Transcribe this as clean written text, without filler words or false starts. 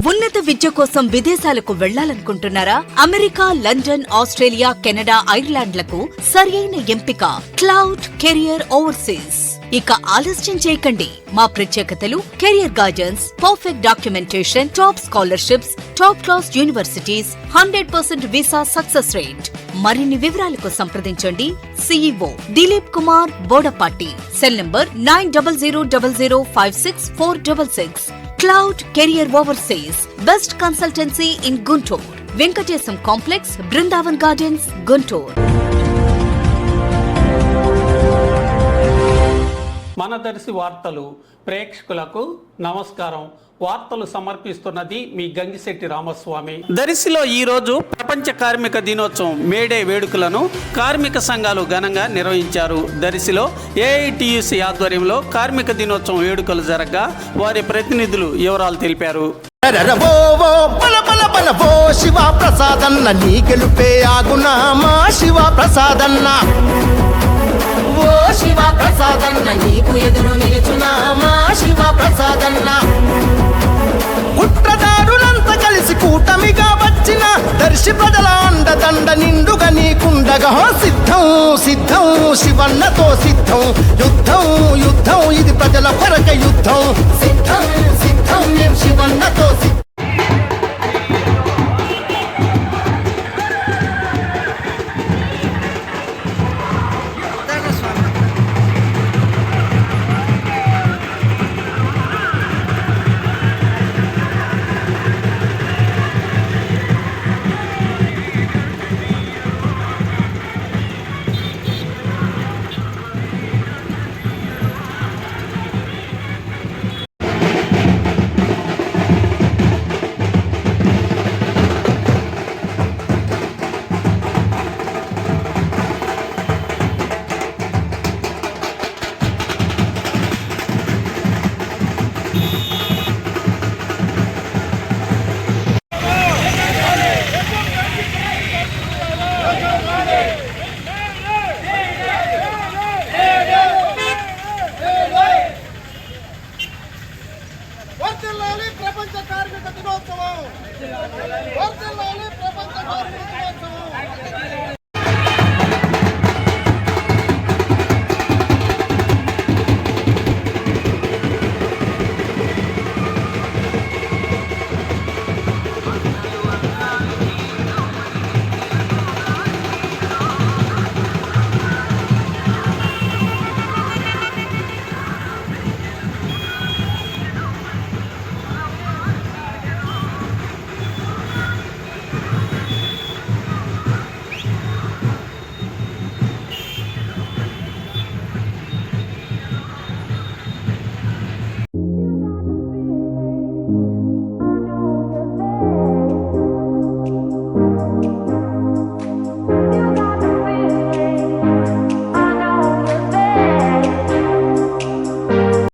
ఉన్నత విద్య కోసం విదేశాలకు వెళ్లాలనుకుంటున్నారా? అమెరికా, లండన్, ఆస్ట్రేలియా, కెనడా, ఐర్లాండ్లకు సరియైన ఎంపిక క్లౌడ్ కెరియర్ ఓవర్సీస్. ఇక ఆలస్యం చేయకండి. మా ప్రత్యేకతలు career guidance, perfect documentation, top scholarships, top class universities, 100% visa success rate. మరిన్ని వివరాలకు సంప్రదించండి CEO Dilip Kumar Bodapati. Cell number 9000056466. Cloud career overseas best consultancy in Guntur. Venkatesham complex, Brindavan gardens, Guntur. మన దర్శి వార్తలు ప్రేక్షకులకు నమస్కారం. వార్తలు సమర్పిస్తున్నది మీ గంగిశెట్టి రామస్వామి. దర్శిలో ఈరోజు ప్రపంచ కార్మిక దినోత్సవం మేడే వేడుకలను కార్మిక సంఘాలు ఘనంగా నిర్వహించారు. దర్శిలో AITUC ఆధ్వర్యంలో కార్మిక దినోత్సవం వేడుకలు జరగగా వారి ప్రతినిధులు వివరాలు తెలిపారు. శివ ప్రసాదన్న నీ గెలుపే ఆగునా మా శివ ప్రసాదన్న, ఓ శివ ప్రసాదన్న నీకు ఎదురు నిలుచునా మా శివ ప్రసాదన్న. కుట్రదారులంతా కలిసి కూటమిగా వచ్చిన దర్శి ప్రజల అండదండ నిండుగా నీకుండగా సిద్ధం సిద్ధం శివన్నతో సిద్ధం. యుద్ధం యుద్ధం ఇది ప్రజల కొరక యుద్ధం. సిద్ధం సిద్ధం మేం శివన్నతో సిద్ధం. ప్రపంచ కార్మిక దినోత్సవం. ప్రపంచ కార్మిక దినోత్సవం.